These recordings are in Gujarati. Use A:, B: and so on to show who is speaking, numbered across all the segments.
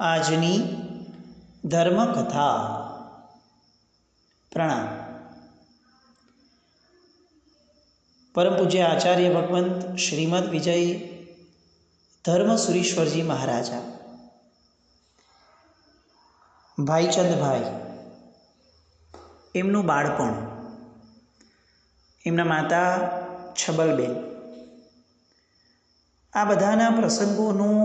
A: આજની ધર્મકથા. પ્રણામ. પરમ પૂજ્ય આચાર્ય ભગવંત શ્રીમદ વિજય ધર્મસુરીશ્વરજી મહારાજા ભાઈચંદભાઈ, એમનું બાળપણ, એમના માતા છબલબેન, આ બધાના પ્રસંગોનું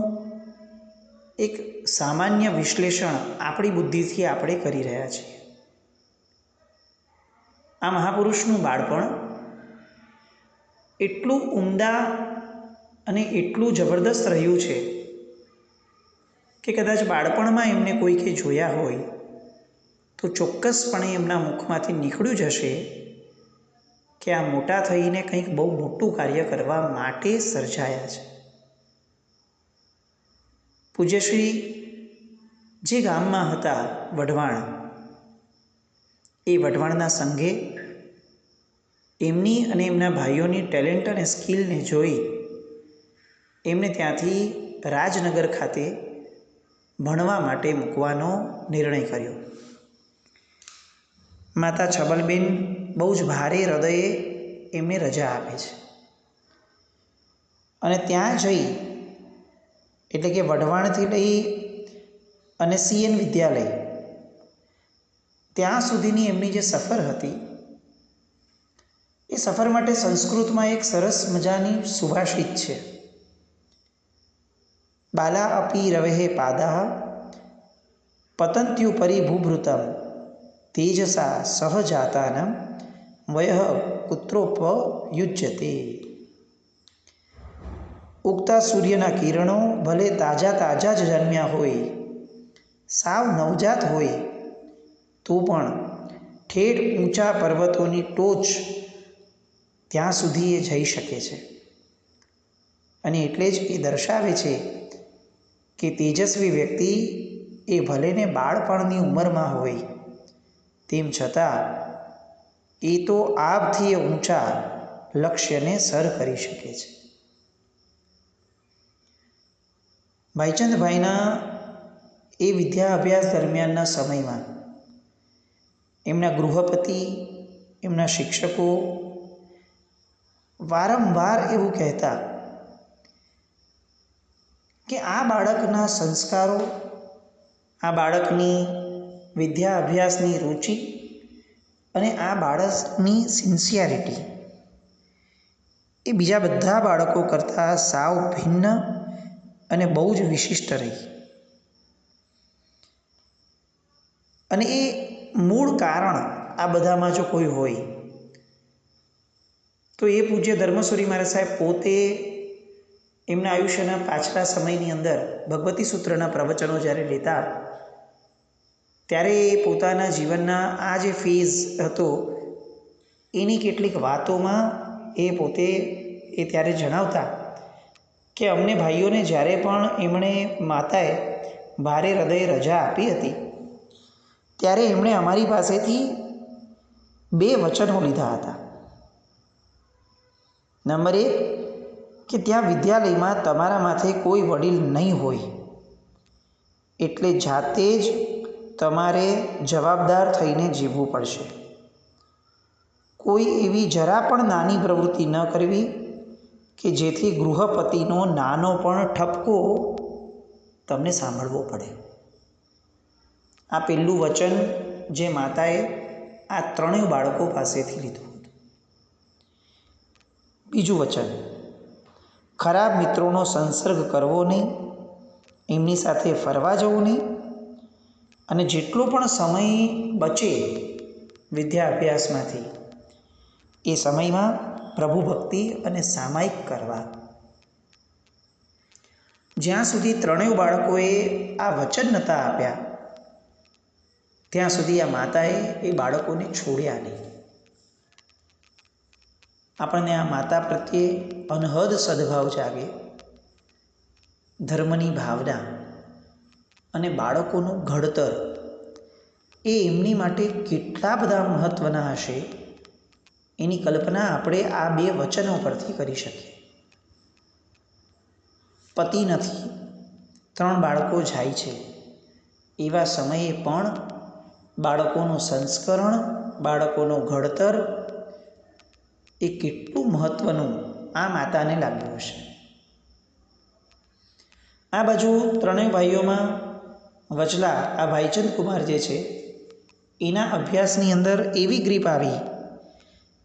A: એક સામાન્ય વિશ્લેષણ આપણી બુદ્ધિથી આપણે કરી રહ્યા છીએ. આ મહાપુરુષનું બાળપણ એટલું ઉમદા અને એટલું જબરદસ્ત રહ્યું છે કે કદાચ બાળપણમાં એમને કોઈકે જોયા હોય તો ચોક્કસપણે એમના મુખમાંથી નીકળ્યું જ હશે કે આ મોટા થઈને કંઈક બહુ મોટું કાર્ય કરવા માટે સર્જાયા છે. પૂજ્યશ્રી જે ગામમાં હતા વઢવાણ, એ વઢવાણના સંઘે એમની અને એમના ભાઈઓની ટેલેન્ટ અને સ્કિલને જોઈ એમને ત્યાંથી રાજનગર ખાતે ભણવા માટે મૂકવાનો નિર્ણય કર્યો. માતા છબલબેન બહુ જ ભારે હૃદયે એમને રજા આપે છે અને ત્યાં જઈ, એટલે કે વઢવાણથી લઈ અને CN વિદ્યાલય ત્યાં સુધીની એમની જે સફર હતી, એ સફર માટે સંસ્કૃતમાં એક સરસ મજાની સુભાષિત છે. બાલા અપી રવેહે પાદાહ પતંત્યુપરી ભૂભૃતમ તેજસા સહજાતાનમ વયઃ પુત્રોપયુજ્યતે. ઉગતા સૂર્યના કિરણો ભલે તાજા તાજા જ જન્મ્યા હોય, સાવ નવજાત હોય, તો પણ ઠેઠ ઊંચા પર્વતોની ટોચ ત્યાં સુધી એ જઈ શકે છે. અને એટલે જ એ દર્શાવે છે કે તેજસ્વી વ્યક્તિ એ ભલેને બાળપણની ઉંમરમાં હોય, તેમ છતાં એ તો આભથી ઊંચા લક્ષ્યને સર કરી શકે છે. ભાઈચંદભાઈના એ વિદ્યા અભ્યાસ દરમિયાનના સમયમાં એમના ગૃહપતિ, એમના શિક્ષકો વારંવાર એવું કહેતા કે આ બાળકના સંસ્કારો, આ બાળકની વિદ્યા અભ્યાસની રુચિ અને આ બાળકની સિન્સિયરિટી એ બીજા બધા બાળકો કરતાં સાવ ભિન્ન અને બહુ જ વિશિષ્ટ રહી. અને એ મૂળ કારણ આ બધામાં જો કોઈ હોય તો એ પૂજ્ય ધર્મસુરી મહારાજ સાહેબ પોતે એમના આયુષ્યના પાછલા સમયની અંદર ભગવતી સૂત્રના પ્રવચનો જ્યારે લેતા, ત્યારે એ પોતાના જીવનના આ જે ફેઝ હતો એની કેટલીક વાતોમાં એ પોતે ત્યારે જણાવતા કે અમને ભાઈઓને જ્યારે પણ એમણે માતાએ ભારે હૃદયે રજા આપી હતી, ત્યારે એમણે અમારી પાસેથી 2 વચનો લીધા હતા. નંબર 1 કે ત્યાં વિદ્યાલયમાં તમારા માથે કોઈ વડીલ નહીં હોય, એટલે જાતે જ તમારે જવાબદાર થઈને જીવવું પડશે. કોઈ એવી જરા પણ નાની પ્રવૃત્તિ ન કરવી કે જેથી ગૃહપતિનો નાનો પણ ઠપકો તમને સાંભળવો પડે. આ પહેલું વચન જે માતાએ આ 3 બાળકો પાસેથી લીધું હતું. બીજું વચન, ખરાબ મિત્રોનો સંસર્ગ કરવો નહીં, એમની સાથે ફરવા જવું નહીં, અને જેટલો પણ સમય બચે વિદ્યા અભ્યાસમાંથી એ સમયમાં પ્રભુ ભક્તિ અને સામાયિક કરવા. જ્યાં સુધી 3 બાળકોએ આ વચન નહોતા આપ્યા, ત્યાં સુધી આ માતાએ એ બાળકોને છોડ્યા નહીં. આપણને આ માતા પ્રત્યે અનહદ સદભાવ જાગે, ધર્મની ભાવના અને બાળકોનું ઘડતર એ એમની માટે કેટલા બધા મહત્ત્વના હશે, એની કલ્પના આપણે આ 2 વચનો પરથી કરી શકીએ. પતિ નથી, 3 બાળકો જાય છે, એવા સમયે પણ બાળકોનું સંસ્કરણ, બાળકોનું ઘડતર એ કેટલું મહત્ત્વનું આ માતાને લાગ્યું હશે. આ બાજુ ત્રણેય ભાઈઓમાં વચલા આ ભાઈચંદ કુમાર જે છે એના અભ્યાસની અંદર એવી ગ્રીપ આવી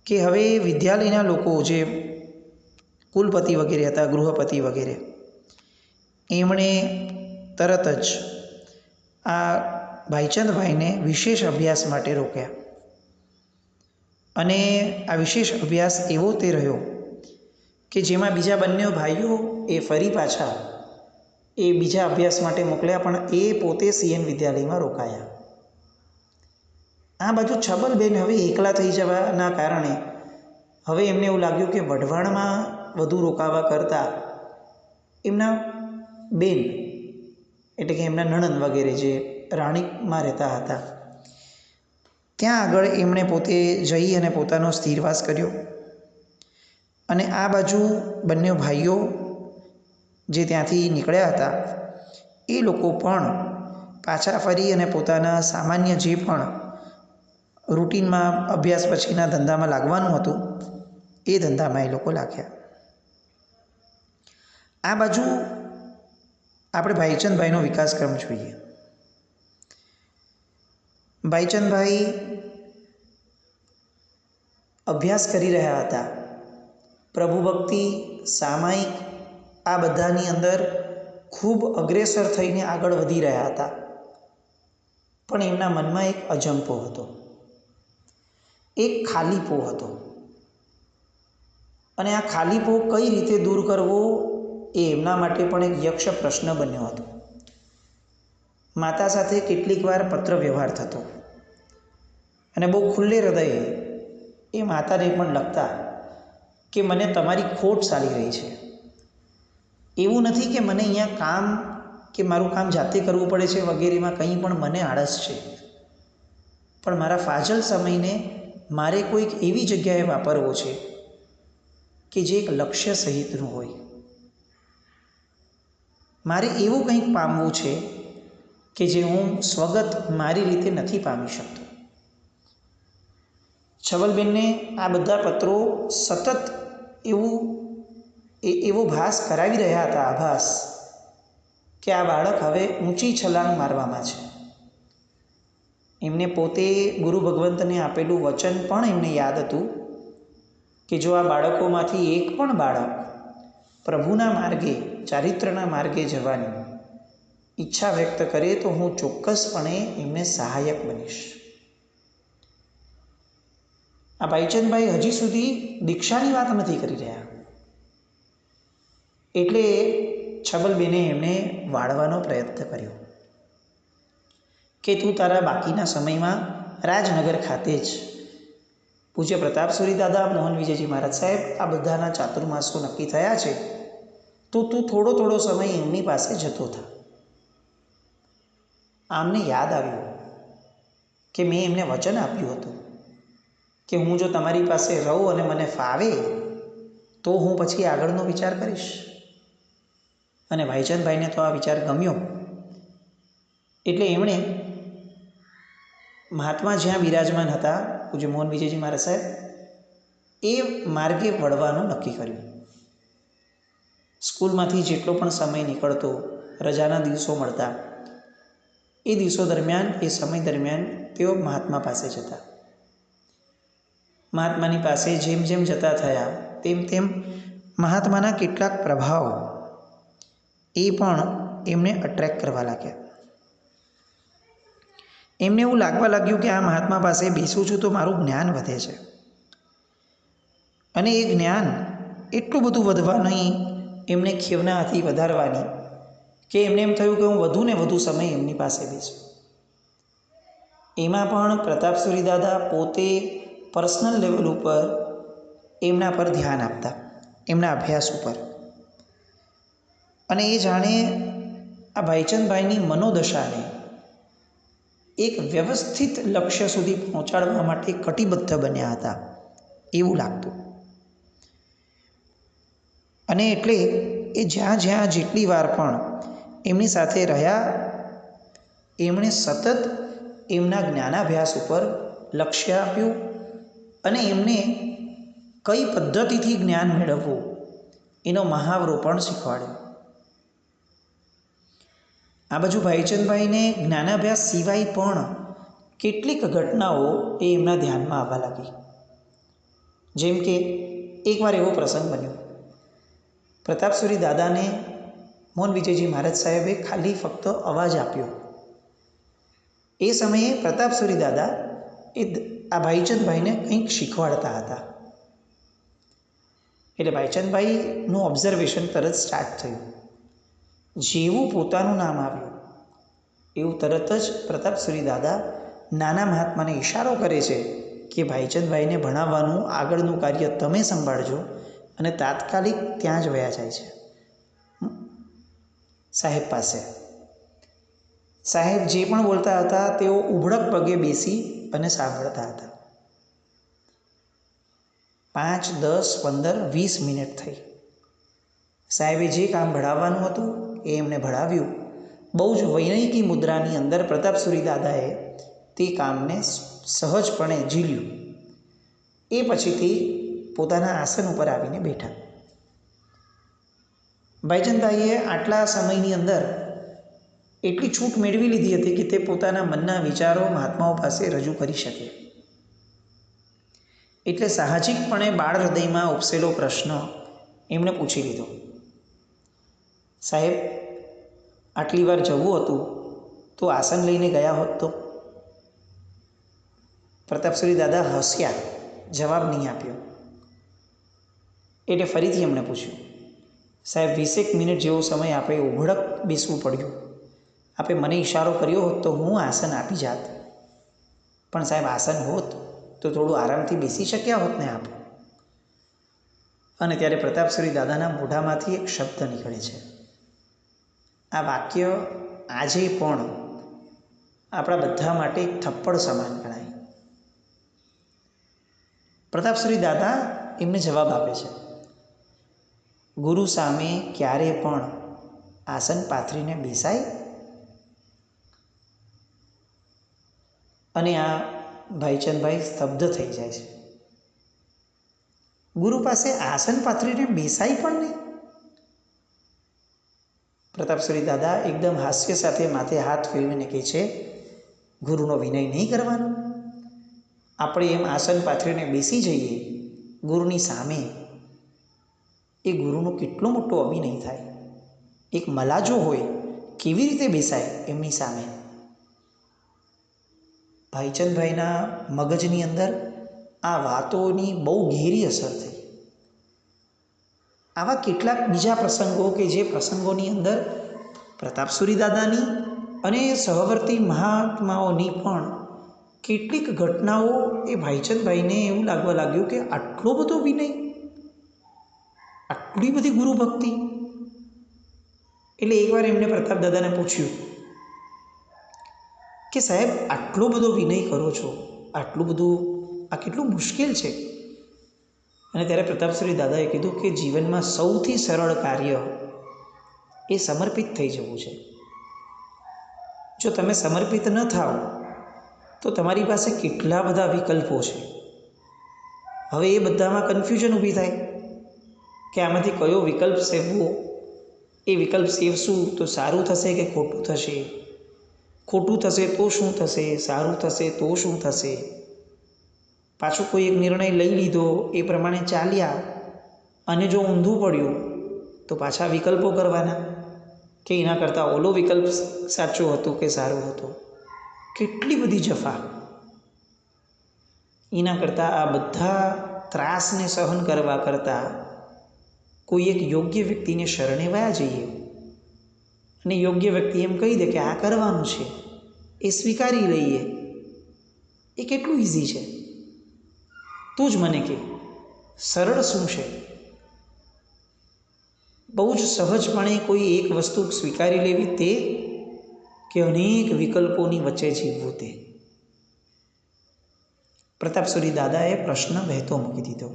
A: કે હવે વિદ્યાલયના લોકો જે કુલપતિ વગેરે હતા, ગૃહપતિ વગેરે, એમણે તરત જ આ ભાઈચંદભાઈને વિશેષ અભ્યાસ માટે રોક્યા. અને આ વિશેષ અભ્યાસ એવો તે રહ્યો કે જેમાં બીજા બંને ભાઈઓ એ ફરી પાછા એ બીજા અભ્યાસ માટે મોકલ્યા, પણ એ પોતે CN વિદ્યાલયમાં રોકાયા. આ બાજુ છબલબેન હવે એકલા થઈ જવાના કારણે હવે એમને એવું લાગ્યું કે વઢવાણમાં વધુ રોકાવા કરતાં એમના બેન એટલે કે એમના નણંદ વગેરે જે રાણીપમાં રહેતા હતા ત્યાં આગળ એમણે પોતે જઈ અને પોતાનો સ્થિરવાસ કર્યો. અને આ બાજુ બંને ભાઈઓ જે ત્યાંથી નીકળ્યા હતા એ લોકો પણ પાછા ફરી અને પોતાના સામાન્ય જે પણ રૂટીનમાં અભ્યાસ પછીના ધંધામાં લાગવાનું હતું એ ધંધામાં એ લોકો લાગ્યા. આ બાજુ આપણે ભાઈચંદભાઈનો વિકાસક્રમ જોઈએ. ભાઈચંદભાઈ અભ્યાસ કરી રહ્યા હતા. પ્રભુ ભક્તિ, સામાયિક આ બધાની અંદર ખૂબ અગ્રેસર થઈને આગળ વધી રહ્યા હતા. પણ એમના મનમાં એક અજંપો હતો, એક ખાલીપો હતો. અને આ ખાલીપો કઈ રીતે દૂર કરવો એ એમના માટે પણ એક યક્ષ પ્રશ્ન બન્યો હતો. માતા સાથે કેટલીક વાર પત્ર વ્યવહાર થતો અને બહુ ખુલ્લે હૃદયે એ માતાને પણ લખતા કે મને તમારી ખોટ ચાલી રહી છે. એવું નથી કે મને અહીંયા કામ કે મારું કામ જાતે કરવું પડે છે વગેરેમાં કંઈ પણ મને આળસ છે, પણ મારા ફાજલ સમયને મારે કોઈક એવી જગ્યાએ વાપરવો છે કે જે એક લક્ષ્ય સહિતનું હોય. મારે એવું કંઈક પામવું છે કે જે હું સ્વગત મારી રીતે નથી પામી શકતો. છબલબેનને આ બધા પત્રો સતત એવો ભાસ કરાવી રહ્યા હતા, આભાસ કે આ બાળક હવે ઊંચી છલાંગ મારવામાં છે. એમને પોતે ગુરુ ભગવંતને આપેલું વચન પણ એમને યાદ હતું કે જો આ બાળકોમાંથી એક પણ બાળક પ્રભુના માર્ગે, ચારિત્રના માર્ગે જવાની ઈચ્છા વ્યક્ત કરે તો હું ચોક્કસપણે એમને સહાયક બનીશ. આ ભાઈચંદભાઈ હજી સુધી દીક્ષાની વાત નથી કરી રહ્યા, એટલે છબલબેને એમને વાળવાનો પ્રયત્ન કર્યો કે તું તારા બાકીના સમયમાં રાજનગર ખાતે જ પૂજ્ય પ્રતાપસુરી દાદા, મોહન વિજયજી મહારાજ સાહેબ આ બધાના ચાતુર્માસો નક્કી થયા છે, તો તું થોડો થોડો સમય એમની પાસે જતો થા. આમને યાદ આવ્યું કે મેં એમને વચન આપ્યું હતું કે હું જો તમારી પાસે રહું અને મને ફાવે તો હું પછી આગળનો વિચાર કરીશ. અને ભાઈચંદભાઈને તો આ વિચાર ગમ્યો, એટલે એમણે મહાત્મા જ્યાં બિરાજમાન હતા પૂજ્ય મોહન વિજયજી મહારાજ સાહેબ એ માર્ગે વળવાનું નક્કી કર્યું. સ્કૂલમાંથી જેટલો પણ સમય નીકળતો, રજાના દિવસો મળતા, એ દિવસો દરમિયાન, એ સમય દરમિયાન તેઓ મહાત્મા પાસે જતા. મહાત્માની પાસે જેમ જેમ જતા થયા તેમ તેમ મહાત્માના કેટલાક પ્રભાવ એ પણ એમને અટ્રેક્ટ કરવા લાગ્યા. એમને એવું લાગવા લાગ્યું કે આ મહાત્મા પાસે બેસું છું તો મારું જ્ઞાન વધે છે. અને એ જ્ઞાન એટલું બધું વધવાની એમને ખેવના હતી, વધારવાની, કે એમને એમ થયું કે હું વધુ ને વધુ સમય એમની પાસે બેસું. એમાં પણ પ્રતાપસુરી દાદા પોતે પર્સનલ લેવલ ઉપર એમના પર ધ્યાન આપતા, એમના અભ્યાસ ઉપર. અને એ જાણે આ ભાઈચંદભાઈની મનોદશાને એક વ્યવસ્થિત લક્ષ્ય સુધી પહોંચાડવા માટે કટિબદ્ધ બન્યા હતા એવું લાગતું. અને એટલે એ જ્યાં જ્યાં જેટલી વાર પણ એમની સાથે રહ્યા એમણે સતત એમના જ્ઞાનાભ્યાસ ઉપર લક્ષ્ય આપ્યું અને એમને કઈ પદ્ધતિથી જ્ઞાન મેળવવું એનો મહાવરો પણ શીખવાડ્યો. આ બાજુ ભાઈચંદભાઈને જ્ઞાનાભ્યાસ સિવાય પણ કેટલીક ઘટનાઓ એ એમના ધ્યાનમાં આવવા લાગી. જેમ કે એકવાર એવો પ્રસંગ બન્યો, પ્રતાપસુરી દાદાને મોહન વિજયજી મહારાજ સાહેબે ખાલી ફક્ત અવાજ આપ્યો. એ સમયે પ્રતાપસુરી દાદા આ ભાઈચંદભાઈને કંઈક શીખવાડતા હતા. એટલે ભાઈચંદભાઈનું ઓબ્ઝર્વેશન તરત સ્ટાર્ટ થયું. જેવું પોતાનું નામ આવ્યું એવું તરત જ પ્રતાપસુરી દાદા નાના મહાત્માને ઇશારો કરે છે કે ભાઈચંદભાઈને ભણાવવાનું આગળનું કાર્ય તમે સંભાળજો, અને તાત્કાલિક ત્યાં જ વયા જાય છે સાહેબ પાસે. સાહેબ જે પણ બોલતા હતા તેઓ ઉભડક પગે બેસી અને સાંભળતા હતા. 5, 10, 15, 20 મિનિટ થઈ. સાહેબે જે કામ ભણાવવાનું હતું એ એમને ભણાવ્યું. બહુ જ વૈનયિકી મુદ્રાની અંદર પ્રતાપસુરી દાદાએ તે કામને સહજપણે ઝીલ્યું. એ પછીથી પોતાના આસન ઉપર આવીને બેઠા. ભાઈચંદભાઈએ આટલા સમયની અંદર એટલી છૂટ મેળવી લીધી હતી કે તે પોતાના મનના વિચારો મહાત્માઓ પાસે રજૂ કરી શકે. એટલે સાહજિકપણે બાળ હૃદયમાં ઉપસેલો પ્રશ્ન એમણે પૂછી લીધો, સાહેબ, આટલી વાર જવું હતું તો આસન લઈને ગયા હોત તો? પ્રતાપસુરી દાદા હસ્યા, જવાબ નહીં આપ્યો. એટલે ફરીથી એમણે પૂછ્યું, સાહેબ, 20 મિનિટ જેવો સમય આપણે ઉઘડક બેસવું પડ્યું. આપે મને ઇશારો કર્યો હોત તો હું આસન આપી જાત. પણ સાહેબ, આસન હોત તો થોડું આરામથી બેસી શક્યા હોત ને આપ. અને ત્યારે પ્રતાપસુરી દાદાના મોઢામાંથી એક શબ્દ નીકળે છે. આ વાક્ય આજે પણ આપણા બધા માટે એક થપ્પડ સમાન ગણાય. પ્રતાપસુરી દાદા એમને જવાબ આપે છે, ગુરુ સામે ક્યારે પણ આસન પાથરીને બેસાય? અને આ ભાઈચંદભાઈ સ્તબ્ધ થઈ જાય છે. ગુરુ પાસે આસન પાથરીને બેસાય પણ નહીં? પ્રતાપસુરી દાદા એકદમ હાસ્ય સાથે માથે હાથ ફેરવીને કહે છે, ગુરુનો વિનય નહીં કરવાનો? આપણે એમ આસન પાથરીને બેસી જઈએ ગુરુની સામે, એ ગુરુનો કેટલો મોટો અભિનય થાય. એક મલાજો હોય કેવી રીતે બેસાય એમની સામે? ભાઈચંદભાઈના મગજની અંદર આ વાતોની બહુ ઘેરી અસર થઈ. આવા કેટલાક બીજા પ્રસંગો કે જે પ્રસંગોની અંદર પ્રતાપસુરી દાદાની અને સહવર્તી મહાત્માઓની પણ કેટલીક ઘટનાઓ એ ભાઈચંદભાઈને એવું લાગવા લાગ્યું કે આટલો બધો વિનય, આટલી બધી ગુરુ ભક્તિ. એટલે એકવાર એમને પ્રતાપ દાદાને પૂછ્યું કે સાહેબ, આટલો બધો વિનય કરો છો, આટલું બધું, આ કેટલું મુશ્કેલ છે? અને ત્યારે પ્રતાપસુરી દાદાએ કીધું કે જીવનમાં સૌથી સરળ કાર્ય એ સમર્પિત થઈ જવું છે. જો તમે સમર્પિત ન થાઓ તો તમારી પાસે કેટલા બધા વિકલ્પો છે. હવે એ બધામાં કન્ફ્યુઝન ઊભી થાય કે આમાંથી કયો વિકલ્પ સેવવો, એ વિકલ્પ સેવશું તો સારું થશે કે ખોટું થશે, ખોટું થશે તો શું થશે, સારું થશે તો શું થશે. પાછું કોઈ એક નિર્ણય લઈ લીધો, એ પ્રમાણે ચાલ્યા, અને જો ઊંધું પડ્યું તો પાછા વિકલ્પો કરવાના કે એના કરતાં ઓલો વિકલ્પ સાચો હતો કે સારો હતો. કેટલી બધી જફા. એના કરતાં આ બધા ત્રાસને સહન કરવા કરતાં કોઈ એક યોગ્ય વ્યક્તિને શરણે વયા જઈએ અને યોગ્ય વ્યક્તિ એમ કહી દે કે આ કરવાનું છે, એ સ્વીકારી લઈએ, એ કેટલું ઇઝી છે. તું જ મને કે સરળ શું છે? બહુ જ સહજપણે કોઈ એક વસ્તુ સ્વીકારી લેવી તે, કે અનેક વિકલ્પોની વચ્ચે જીવવું તે? પ્રતાપસુરી દાદાએ પ્રશ્ન વહેતો મૂકી દીધો.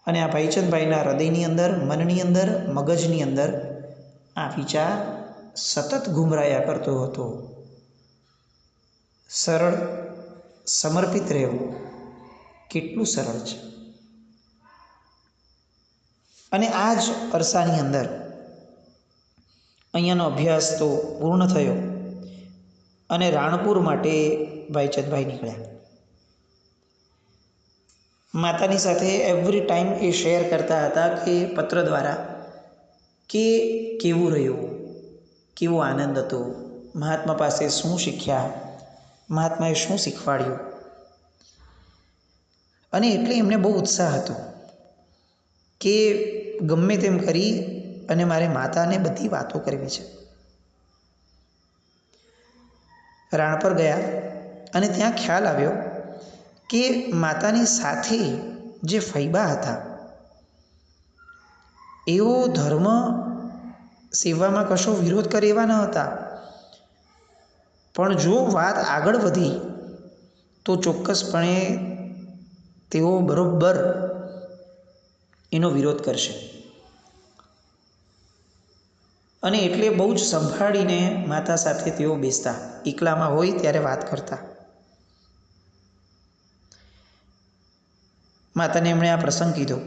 A: અને આ ભાઈચંદભાઈના હૃદયની અંદર, મનની અંદર, મગજની અંદર આ વિચાર સતત ગુમરાયા કરતો હતો. સરળ, સમર્પિત રહેવું કેટલું સરળ છે. અને આ જ અરસાની અંદર અહીંયાનો અભ્યાસ તો પૂર્ણ થયો અને રાણપુર માટે ભાઈચંદભાઈ નીકળ્યા. માતાની સાથે એવરી ટાઈમ એ શેર કરતા હતા કે પત્ર દ્વારા કે કેવું રહ્યું, કેવો આનંદ હતો, મહાત્મા પાસે શું શીખ્યા, મહાત્માએ શું શીખવાડ્યું. અને એટલે એમને બહુ ઉત્સાહ હતો કે ગમે તેમ કરી અને મારે માતાને બધી વાતો કરવી છે. રાણપર ગયા અને ત્યાં ખ્યાલ આવ્યો કે માતાની સાથે જે ફૈબા હતા એવો ધર્મ સેવામાં કશો વિરોધ કરે એવા ન હતા, પણ જો વાત આગળ વધી તો ચોક્કસપણે તેઓ બરોબર એનો વિરોધ કરશે. અને એટલે બહુ જ સંભાળીને માતા સાથે તેઓ બેસતા, એકલામાં હોય ત્યારે વાત કરતા. માતાને એમણે આ પ્રસંગ કીધો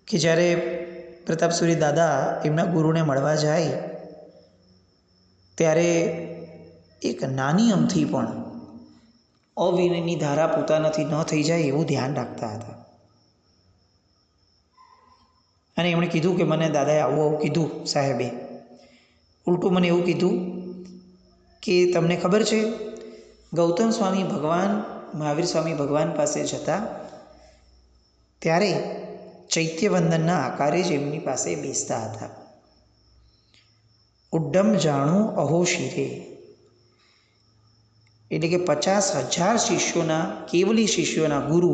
A: કે જ્યારે પ્રતાપસુરી દાદા એમના ગુરુને મળવા જાય ત્યારે એક નાની અમથી પણ અવિનયની ધારા પોતાનાથી ન થઈ જાય એવું ધ્યાન રાખતા હતા. અને એમણે કીધું કે મને દાદાએ આવું આવું કીધું સાહેબે, ઉલટું મને એવું કીધું કે તમને ખબર છે ગૌતમ સ્વામી ભગવાન મહાવીર સ્વામી ભગવાન પાસે જતા ત્યારે ચૈત્યવંદનના આકારે જ એમની પાસે બેસતા હતા. ઉડ્ડમ જાણું અહો શિરે, એટલે કે 50,000 શિષ્યોના, કેવલી શિષ્યોના ગુરુ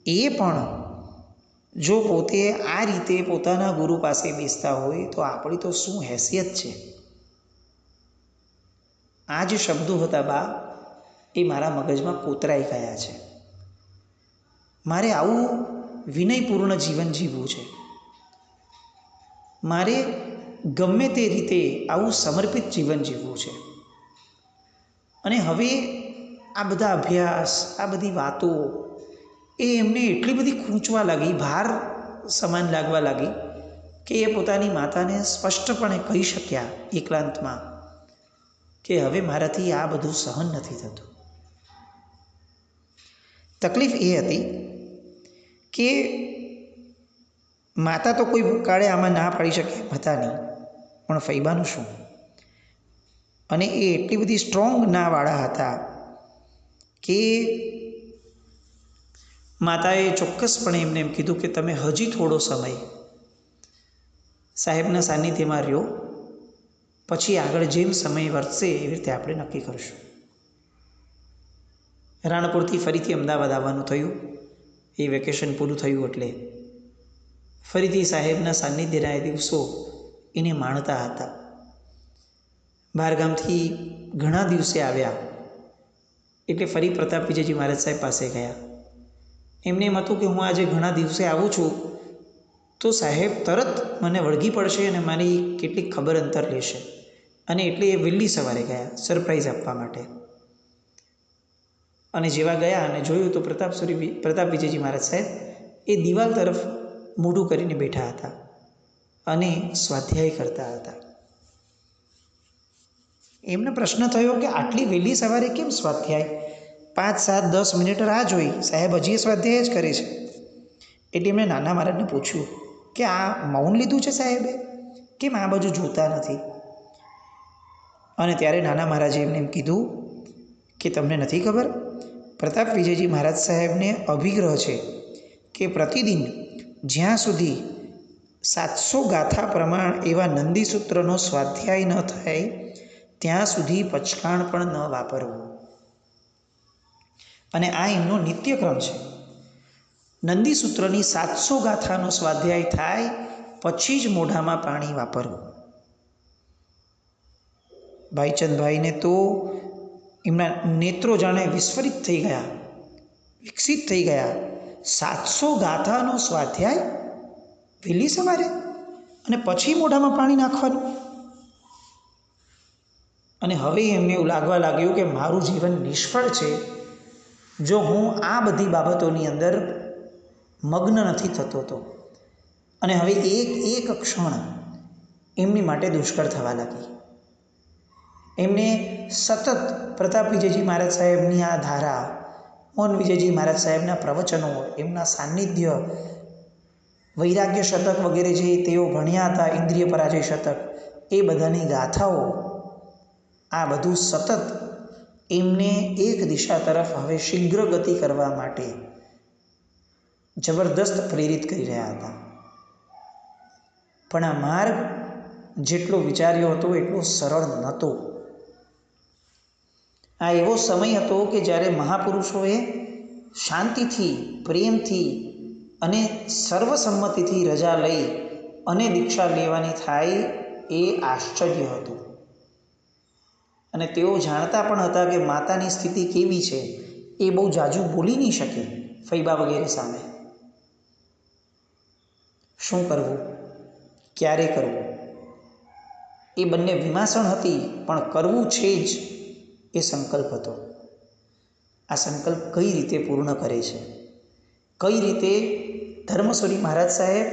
A: એ પણ જો પોતે આ રીતે પોતાના ગુરુ પાસે બેસતા હોય તો આપણી તો શું હેસિયત છે. આ જે શબ્દો હતા બા એ મારા મગજમાં કોતરાઈ ગયા છે. મારે આવું વિનયપૂર્ણ જીવન જીવવું છે. મારે ગમે તે રીતે આવું સમર્પિત જીવન જીવવું છે. અને હવે આ બધા અભ્યાસ, આ બધી વાતો એ એમને એટલી બધી ખૂંચવા લાગી, ભાર સમાન લાગવા લાગી કે એ પોતાની માતાને સ્પષ્ટપણે કહી શક્યા એકાંતમાં કે હવે મારાથી આ બધું સહન નથી થતું. તકલીફ એ હતી કે માતા તો કોઈ કાળે આમાં ના પાડી શકે એમ હતા નહીં, પણ ફૈબાનું શું? અને એ એટલી બધી સ્ટ્રોંગ નાવાળા હતા કે માતાએ ચોક્કસપણે એમને એમ કીધું કે તમે હજી થોડો સમય સાહેબના સાનિધ્યમાં રહ્યો, પછી આગળ જેમ સમય વર્તશે એવી રીતે આપણે નક્કી કરશું. રાણપુરથી ફરીથી અમદાવાદ આવવાનું થયું. એ વેકેશન પૂરું થયું એટલે ફરીથી સાહેબના સાનિધ્યના એ દિવસો એને માણતા હતા. બહારગામથી ઘણા દિવસે આવ્યા એટલે ફરી પ્રતાપ વિજયજી મહારાજ સાહેબ પાસે ગયા. એમને એમ હતું કે હું આજે ઘણા દિવસે આવું છું તો સાહેબ તરત મને વળગી પડશે અને મારી કેટલીક ખબર અંતર લેશે, અને એટલે એ વહેલી સવારે ગયા સરપ્રાઈઝ આપવા માટે. અને જેવા ગયા અને જોયું તો પ્રતાપ વિજયજી મહારાજ સાહેબ એ દિવાલ તરફ મોઢું કરીને બેઠા હતા અને સ્વાધ્યાય કરતા હતા. એમને પ્રશ્ન થયો કે આટલી વહેલી સવારે કેમ સ્વાધ્યાય? 5, 7, 10 મિનિટ રાહ જોઈ, સાહેબ હજી સ્વાધ્યાય જ કરે છે. એટલે એમણે નાના મહારાજને પૂછ્યું કે આ મૌન લીધું છે સાહેબે, કેમ આ બાજુ જોતા નથી? અને ત્યારે નાના મહારાજે એમને એમ કીધું કે તમને નથી ખબર, પ્રતાપ વિજયજી મહારાજ સાહેબને અભિગ્રહ છે કે પ્રતિદિન જ્યાં સુધી 700 ગાથા પ્રમાણ એવા નંદીસૂત્રનો સ્વાધ્યાય ન થાય ત્યાં સુધી પચકાણ પણ ન વાપરવું. અને આ એમનો નિત્યક્રમ છે. નંદીસૂત્રની 700 ગાથાનો સ્વાધ્યાય થાય પછી જ મોઢામાં પાણી વાપરવું. ભાઈચંદભાઈને તો એમના નેત્રો જાણે વિસ્ફરિત થઈ ગયા, વિકસિત થઈ ગયા. 700 ગાથાનો સ્વાધ્યાય વહેલી સવારે અને પછી મોઢામાં પાણી નાખવાનું. અને હવે એમને એવું લાગવા લાગ્યું કે મારું જીવન નિષ્ફળ છે જો હું આ બધી બાબતોની અંદર મગ્ન નથી થતો તો. અને હવે એક ક્ષણ એમની માટે દુષ્કર થવા લાગી. એમને સતત પ્રતાપ વિજયજી મહારાજ સાહેબની આ ધારા, મોહન વિજયજી મહારાજ સાહેબના પ્રવચનો, એમના સાનિધ્ય, વૈરાગ્ય શતક વગેરે જે તેઓ ભણ્યા હતા, ઇન્દ્રિય પરાજય શતક, એ બધાની ગાથાઓ, આ બધું સતત એમને એક દિશા તરફ હવે શીઘ્ર ગતિ કરવા માટે જબરદસ્ત પ્રેરિત કરી રહ્યા હતા. પણ આ માર્ગ જેટલો વિચાર્યો હતો એટલો સરળ નહોતો. આ એવો સમય હતો કે જ્યારે મહાપુરુષોએ શાંતિથી, પ્રેમથી અને સર્વસંમતિથી રજા લઈ અને દીક્ષા લેવાની થાય એ આશ્ચર્ય હતું. અને તેઓ જાણતા પણ હતા કે માતાની સ્થિતિ કેવી છે, એ બહુ જાજુ બોલી નહીં શકે ફૈબા વગેરે સામે. શું કરવું, ક્યારે કરવું, એ બંને વિમાસણ હતી, પણ કરવું છે જ એ સંકલ્પ હતો. આ સંકલ્પ કઈ રીતે પૂર્ણ કરે છે, કઈ રીતે ધર્મસ્વરી મહારાજ સાહેબ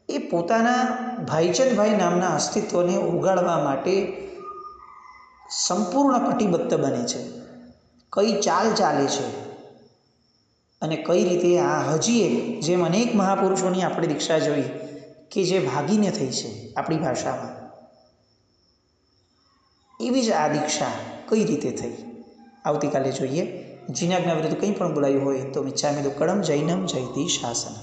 A: એ પોતાના ભાઈચંદભાઈ નામના અસ્તિત્વને ઉગાડવા માટે સંપૂર્ણ કટિબદ્ધ બને છે, કઈ ચાલ ચાલે છે, અને કઈ રીતે આ હજી એક, જેમ અનેક મહાપુરુષોની આપણે દીક્ષા જોઈ કે જે ભાગીને થઈ છે આપણી ભાષામાં, એવી જ આ દીક્ષા કઈ રીતે થઈ આવતીકાલે જોઈએ. જીનાજ્ઞા વિરુદ્ધ કંઈ પણ બોલાયું હોય તો મિચ્છામિ દુક્કડમ જૈનમ જયતિ શાસન.